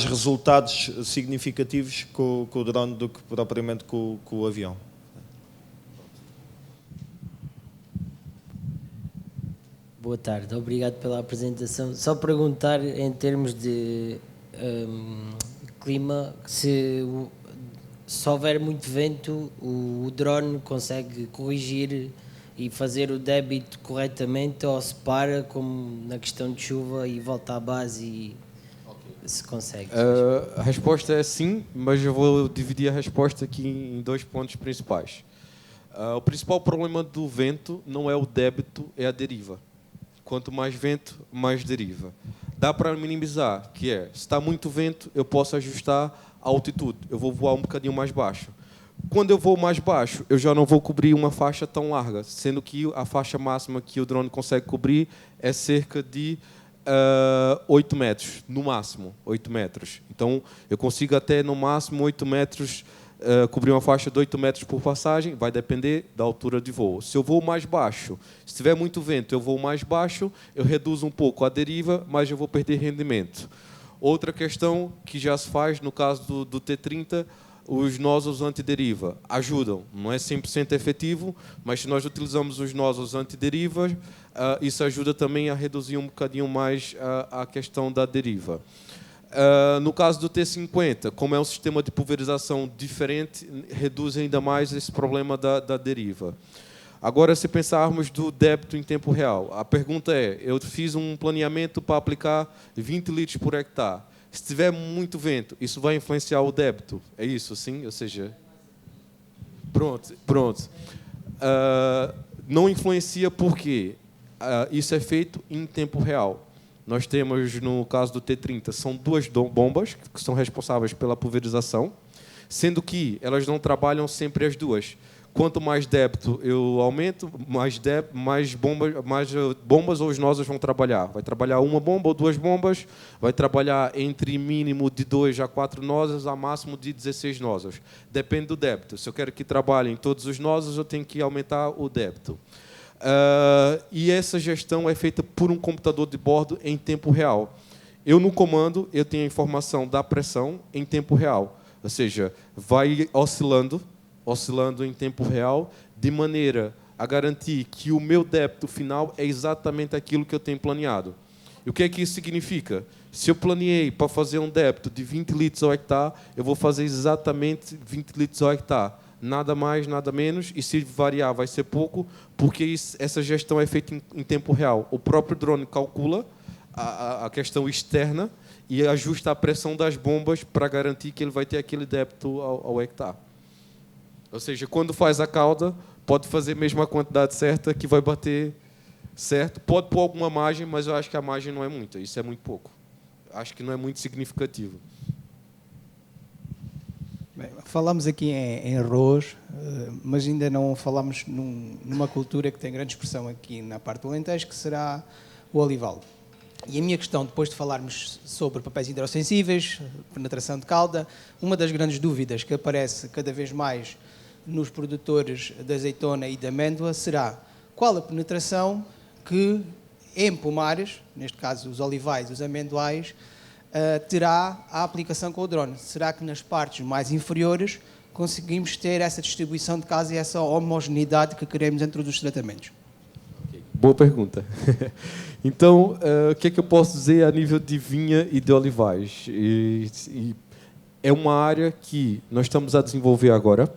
resultados significativos com o drone do que propriamente com o avião. Boa tarde, obrigado pela apresentação. Só perguntar, em termos de clima, se houver muito vento, o drone consegue corrigir e fazer o débito corretamente, ou se para, como na questão de chuva, e volta à base e se consegue? A resposta é sim, mas eu vou dividir a resposta aqui em dois pontos principais. O principal problema do vento não é o débito, é a deriva. Quanto mais vento, mais deriva. Dá para minimizar, que é, se está muito vento, eu posso ajustar a altitude. Eu vou voar um bocadinho mais baixo. Quando eu vou mais baixo, eu já não vou cobrir uma faixa tão larga, sendo que a faixa máxima que o drone consegue cobrir é cerca de 8 metros, no máximo, 8 metros. Então, eu consigo até, no máximo, 8 metros cobrir uma faixa de 8 metros por passagem, vai depender da altura de voo. Se eu vou mais baixo, se tiver muito vento, eu vou mais baixo, eu reduzo um pouco a deriva, mas eu vou perder rendimento. Outra questão que já se faz, no caso do T30, os nozzles antideriva ajudam. Não é 100% efetivo, mas se nós utilizamos os nozzles antideriva, isso ajuda também a reduzir um bocadinho mais a questão da deriva. No caso do T50, como é um sistema de pulverização diferente, reduz ainda mais esse problema da deriva. Agora, se pensarmos do débito em tempo real, a pergunta é, eu fiz um planeamento para aplicar 20 litros por hectare. Se tiver muito vento, isso vai influenciar o débito? É isso, sim? Ou seja, pronto. Não influencia porque isso é feito em tempo real. Nós temos, no caso do T30, são 2 bombas que são responsáveis pela pulverização, sendo que elas não trabalham sempre as duas. Quanto mais débito eu aumento, mais bombas ou os nozzles vão trabalhar. Vai trabalhar uma bomba ou 2 bombas, vai trabalhar entre mínimo de 2 a 4 nozzles, a máximo de 16 nozzles. Depende do débito. Se eu quero que trabalhem todos os nozzles, eu tenho que aumentar o débito. E essa gestão é feita por um computador de bordo em tempo real. Eu, no comando, eu tenho a informação da pressão em tempo real. Ou seja, vai oscilando em tempo real, de maneira a garantir que o meu débito final é exatamente aquilo que eu tenho planeado. E o que é que isso significa? Se eu planeei para fazer um débito de 20 litros ao hectare, eu vou fazer exatamente 20 litros ao hectare. Nada mais, nada menos, e se variar vai ser pouco, porque essa gestão é feita em tempo real. O próprio drone calcula a questão externa e ajusta a pressão das bombas para garantir que ele vai ter aquele débito ao hectare. Ou seja, quando faz a cauda, pode fazer mesmo a quantidade certa que vai bater certo. Pode pôr alguma margem, mas eu acho que a margem não é muita. Isso é muito pouco. Acho que não é muito significativo. Bem, falamos aqui em arroz, mas ainda não falamos numa cultura que tem grande expressão aqui na parte do Alentejo, que será o olival. E a minha questão, depois de falarmos sobre papéis hidrossensíveis, penetração de cauda, uma das grandes dúvidas que aparece cada vez mais nos produtores de azeitona e de amêndoa será qual a penetração que em pomares, neste caso os olivais e os amendoais, terá a aplicação com o drone. Será que nas partes mais inferiores conseguimos ter essa distribuição de casa e essa homogeneidade que queremos entre os tratamentos? Boa pergunta. Então, o que é que eu posso dizer a nível de vinha e de olivais? É uma área que nós estamos a desenvolver agora.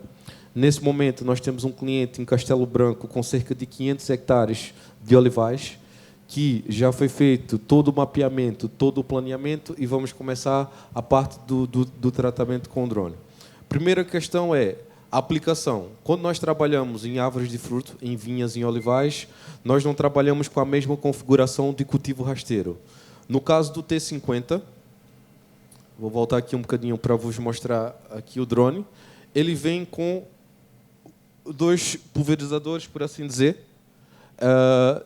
Nesse momento, nós temos um cliente em Castelo Branco com cerca de 500 hectares de olivais, que já foi feito todo o mapeamento, todo o planeamento, e vamos começar a parte do tratamento com o drone. Primeira questão é a aplicação. Quando nós trabalhamos em árvores de fruto, em vinhas, em olivais, nós não trabalhamos com a mesma configuração de cultivo rasteiro. No caso do T50, vou voltar aqui um bocadinho para vos mostrar aqui o drone, ele vem com 2 pulverizadores, por assim dizer,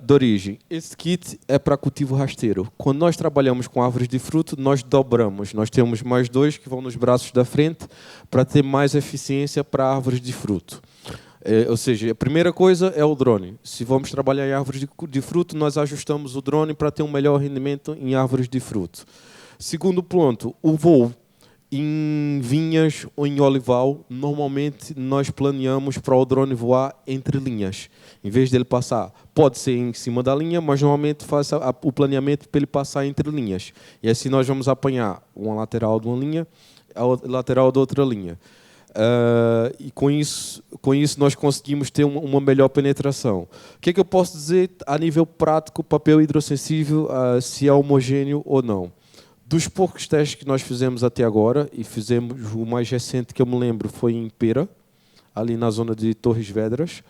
de origem. Esse kit é para cultivo rasteiro. Quando nós trabalhamos com árvores de fruto, nós dobramos. Nós temos mais 2 que vão nos braços da frente para ter mais eficiência para árvores de fruto. Ou seja, a primeira coisa é o drone. Se vamos trabalhar em árvores de fruto, nós ajustamos o drone para ter um melhor rendimento em árvores de fruto. Segundo ponto, o voo. Em vinhas ou em olival, normalmente nós planeamos para o drone voar entre linhas. Em vez dele passar, pode ser em cima da linha, mas normalmente faz o planeamento para ele passar entre linhas. E assim nós vamos apanhar uma lateral de uma linha, a lateral de outra linha. E com isso nós conseguimos ter uma melhor penetração. O que é que eu posso dizer a nível prático, papel hidrossensível, se é homogêneo ou não? Dos poucos testes que nós fizemos até agora, e fizemos o mais recente que eu me lembro foi em Pera, ali na zona de Torres Vedras,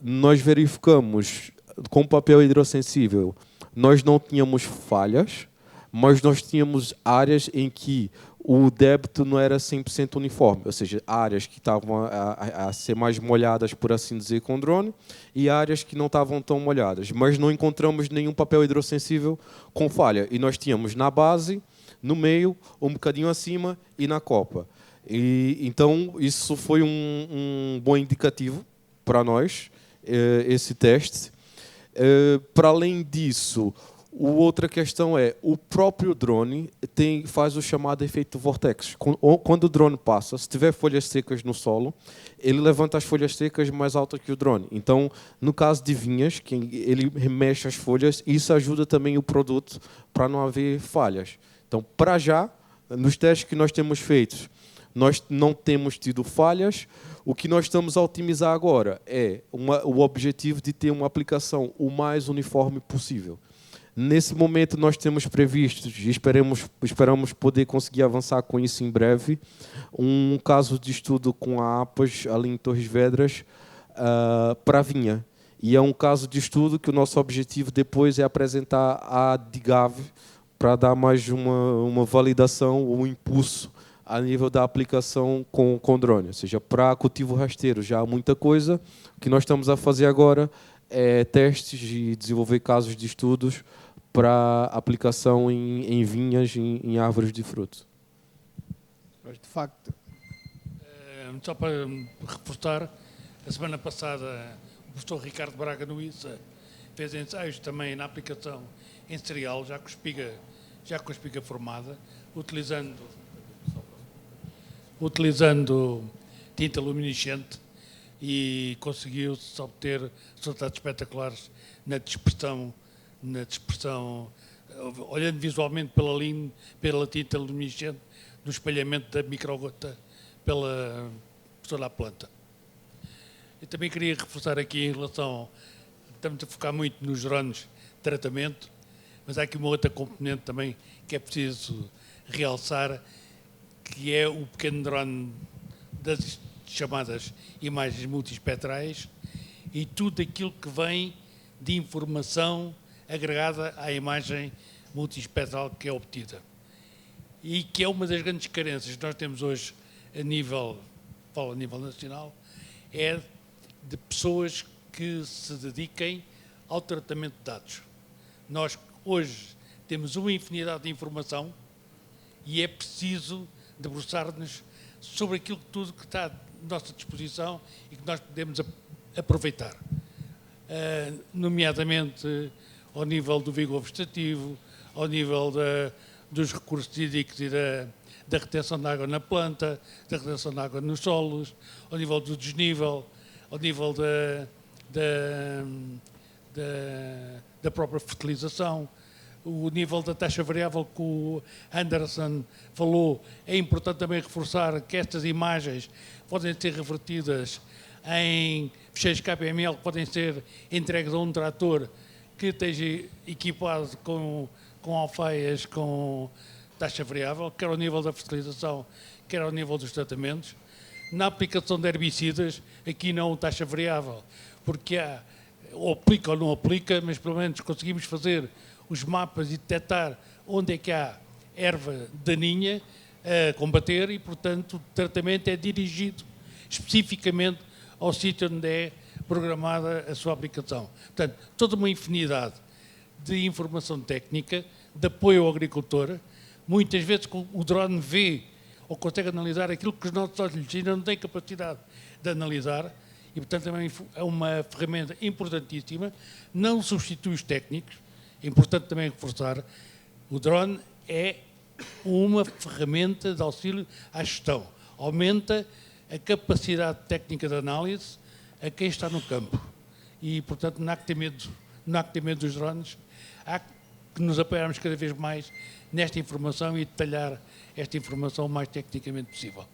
nós verificamos com papel hidrossensível, nós não tínhamos falhas, mas nós tínhamos áreas em que o débito não era 100% uniforme, ou seja, áreas que estavam a ser mais molhadas, por assim dizer, com drone, e áreas que não estavam tão molhadas. Mas não encontramos nenhum papel hidrossensível com falha. E nós tínhamos na base, no meio, um bocadinho acima e na copa. E, então, isso foi um bom indicativo para nós, esse teste. Para além disso, outra questão é, o próprio drone faz o chamado efeito vortex. Quando o drone passa, se tiver folhas secas no solo, ele levanta as folhas secas mais altas que o drone. Então, no caso de vinhas, que ele remexe as folhas, isso ajuda também o produto para não haver falhas. Então, para já, nos testes que nós temos feitos, nós não temos tido falhas. O que nós estamos a otimizar agora é o objetivo de ter uma aplicação o mais uniforme possível. Nesse momento, nós temos previsto, e esperamos poder conseguir avançar com isso em breve, um caso de estudo com a APAS, ali em Torres Vedras, para a vinha. E é um caso de estudo que o nosso objetivo depois é apresentar à DIGAV para dar mais uma validação, um impulso a nível da aplicação com drone. Ou seja, para cultivo rasteiro já há muita coisa. O que nós estamos a fazer agora é testes e desenvolver casos de estudos para aplicação em vinhas, em árvores de fruto. De facto. Só para reforçar, a semana passada o professor Ricardo Braga no ISA fez ensaios também na aplicação em cereal, já com espiga formada, utilizando tinta luminescente, e conseguiu-se obter resultados espetaculares na dispersão, olhando visualmente pela tinta luminescente, no espalhamento da microgota pela toda a planta. Eu também queria reforçar aqui em relação, estamos a focar muito nos drones de tratamento, mas há aqui uma outra componente também que é preciso realçar, que é o pequeno drone das chamadas imagens multiespectrais e tudo aquilo que vem de informação agregada à imagem multiespectral que é obtida. E que é uma das grandes carências que nós temos hoje falo a nível nacional, é de pessoas que se dediquem ao tratamento de dados. Nós hoje temos uma infinidade de informação e é preciso debruçar-nos sobre aquilo tudo que está à nossa disposição e que nós podemos aproveitar. Nomeadamente ao nível do vigor vegetativo, ao nível dos recursos hídricos e da retenção de água na planta, da retenção de água nos solos, ao nível do desnível, ao nível da própria fertilização, o nível da taxa variável que o Anderson falou. É importante também reforçar que estas imagens podem ser revertidas em ficheiros KPML que podem ser entregues a um trator que esteja equipado com alfaias com taxa variável, quer ao nível da fertilização, quer ao nível dos tratamentos. Na aplicação de herbicidas, aqui não taxa variável, porque ou aplica ou não aplica, mas pelo menos conseguimos fazer os mapas e detectar onde é que há erva daninha a combater e, portanto, o tratamento é dirigido especificamente ao sítio onde é programada a sua aplicação. Portanto, toda uma infinidade de informação técnica, de apoio ao agricultor. Muitas vezes o drone vê ou consegue analisar aquilo que os nossos olhos ainda não têm capacidade de analisar e, portanto, também é uma ferramenta importantíssima. Não substitui os técnicos. É importante também reforçar, o drone é uma ferramenta de auxílio à gestão. Aumenta a capacidade técnica de análise a quem está no campo. E, portanto, não há que ter medo dos drones. Há que nos apoiarmos cada vez mais nesta informação e detalhar esta informação o mais tecnicamente possível.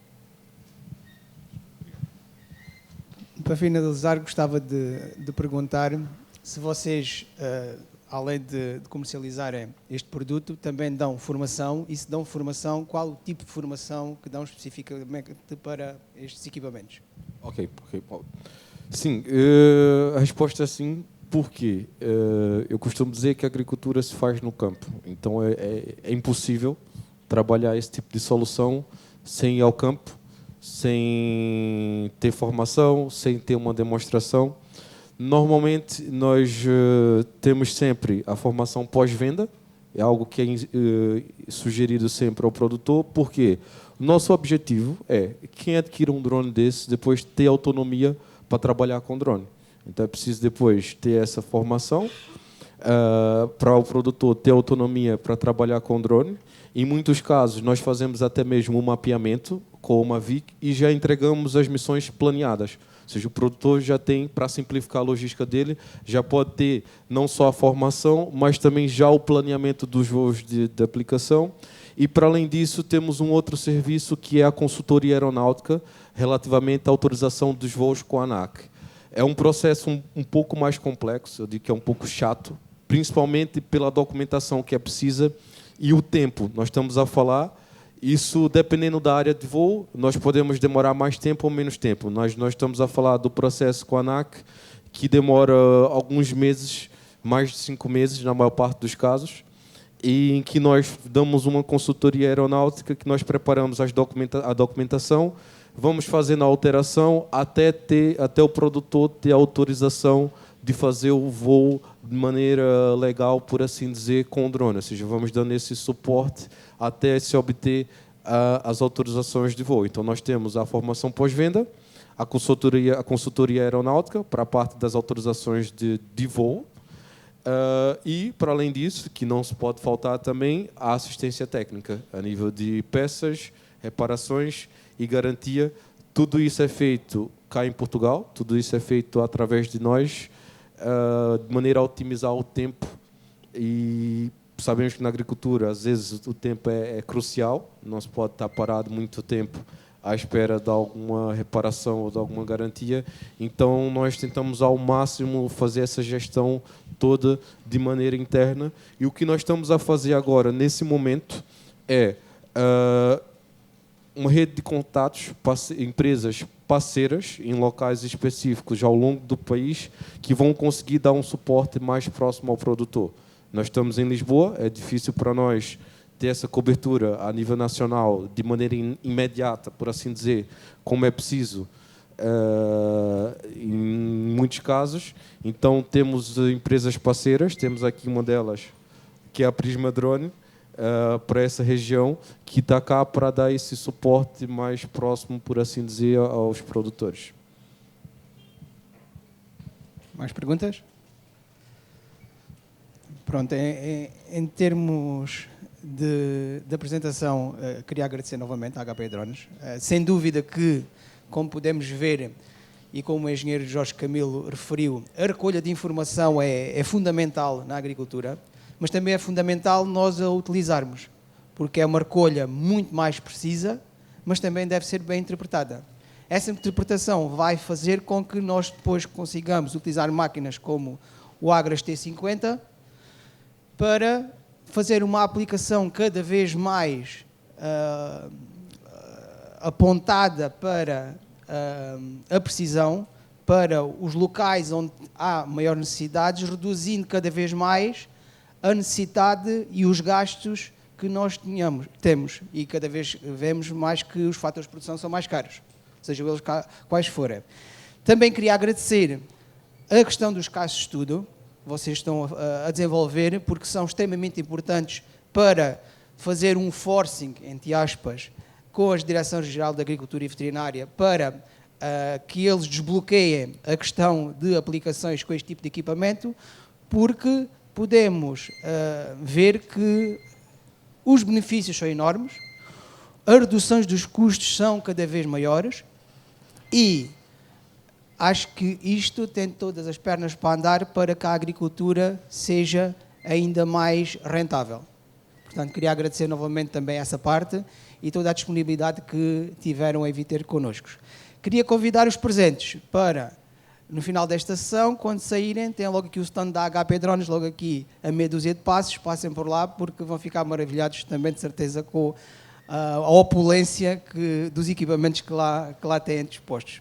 Para finalizar, gostava de perguntar se vocês, além de comercializarem este produto, também dão formação, e se dão formação, qual o tipo de formação que dão especificamente para estes equipamentos? Ok. Sim, a resposta é sim, porque eu costumo dizer que a agricultura se faz no campo. Então é impossível trabalhar esse tipo de solução sem ir ao campo, sem ter formação, sem ter uma demonstração. Normalmente, nós temos sempre a formação pós-venda, é algo que é sugerido sempre ao produtor, porque Nosso objetivo é quem adquire um drone desse depois ter autonomia para trabalhar com drone. Então é preciso depois ter essa formação para o produtor ter autonomia para trabalhar com drone. Em muitos casos nós fazemos até mesmo um mapeamento com uma VIC e já entregamos as missões planeadas. Ou seja, o produtor já tem, para simplificar a logística dele, já pode ter não só a formação, mas também já o planeamento dos voos de aplicação. E, para além disso, temos um outro serviço que é a consultoria aeronáutica relativamente à autorização dos voos com a ANAC. É um processo um pouco mais complexo, eu digo que é um pouco chato, principalmente pela documentação que é precisa e o tempo. Nós estamos a falar, isso dependendo da área de voo, nós podemos demorar mais tempo ou menos tempo. Nós estamos a falar do processo com a ANAC, que demora alguns meses, mais de 5 meses, na maior parte dos casos, e em que nós damos uma consultoria aeronáutica, que nós preparamos a documentação, vamos fazendo a alteração até o produtor ter a autorização de fazer o voo de maneira legal, por assim dizer, com o drone. Ou seja, vamos dando esse suporte até se obter as autorizações de voo. Então, nós temos a formação pós-venda, a consultoria aeronáutica para a parte das autorizações de voo, e, para além disso, que não se pode faltar também, a assistência técnica, a nível de peças, reparações e garantia. Tudo isso é feito cá em Portugal, tudo isso é feito através de nós, de maneira a otimizar o tempo. E sabemos que na agricultura, às vezes, o tempo é crucial, não se pode estar parado muito tempo à espera de alguma reparação ou de alguma garantia. Então, nós tentamos ao máximo fazer essa gestão toda de maneira interna. E o que nós estamos a fazer agora, nesse momento, é uma rede de contatos, empresas parceiras em locais específicos ao longo do país que vão conseguir dar um suporte mais próximo ao produtor. Nós estamos em Lisboa, é difícil para nós ter essa cobertura a nível nacional de maneira imediata, por assim dizer, como é preciso em muitos casos. Então, temos empresas parceiras, temos aqui uma delas, que é a Prisma Drone, para essa região, que está cá para dar esse suporte mais próximo, por assim dizer, aos produtores. Mais perguntas? Pronto, em termos de apresentação, queria agradecer novamente à HP Drones. Sem dúvida que, como podemos ver, e como o engenheiro Jorge Camilo referiu, a recolha de informação é fundamental na agricultura, mas também é fundamental nós a utilizarmos, porque é uma recolha muito mais precisa, mas também deve ser bem interpretada. Essa interpretação vai fazer com que nós depois consigamos utilizar máquinas como o Agras T50 para fazer uma aplicação cada vez mais apontada para a precisão, para os locais onde há maior necessidades, reduzindo cada vez mais a necessidade e os gastos que nós temos, e cada vez vemos mais que os fatores de produção são mais caros, sejam eles quais forem. Também queria agradecer a questão dos casos de estudo, vocês estão a desenvolver, porque são extremamente importantes para fazer um forcing, entre aspas, com a Direção-Geral de Agricultura e Veterinária, para que eles desbloqueiem a questão de aplicações com este tipo de equipamento, porque podemos ver que os benefícios são enormes, as reduções dos custos são cada vez maiores e acho que isto tem todas as pernas para andar para que a agricultura seja ainda mais rentável. Portanto, queria agradecer novamente também essa parte e toda a disponibilidade que tiveram em vir ter connosco. Queria convidar os presentes para, no final desta sessão, quando saírem, tem logo aqui o stand da HP Drones, logo aqui a meia dúzia de passos, passem por lá porque vão ficar maravilhados também, de certeza, com a opulência dos equipamentos que lá têm dispostos.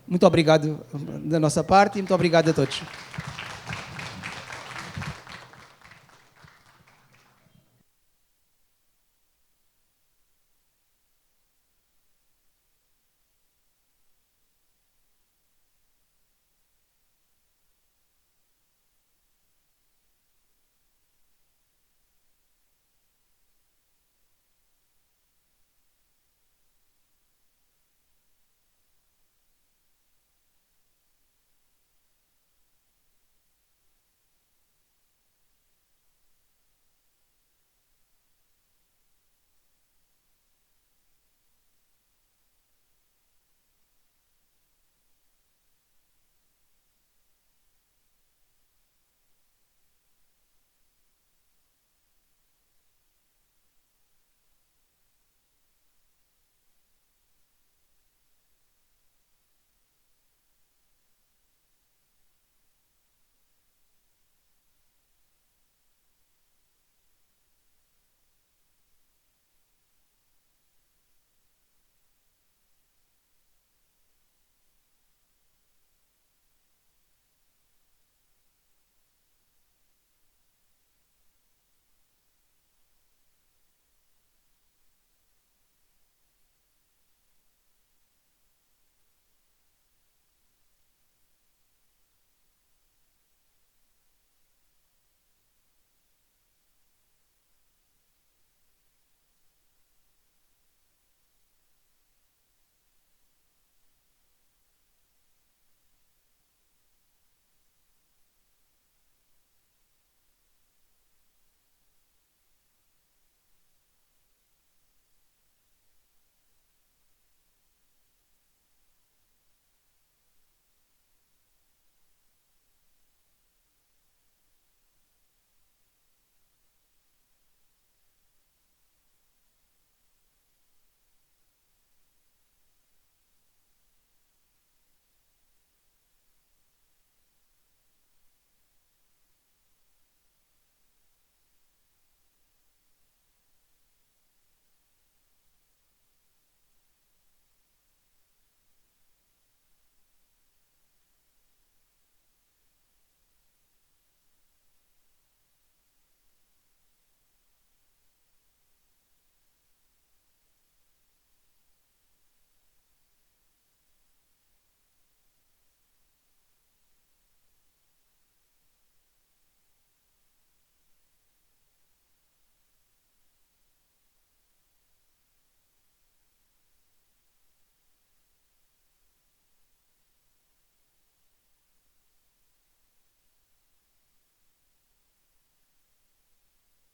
Muito obrigado da nossa parte e muito obrigado a todos.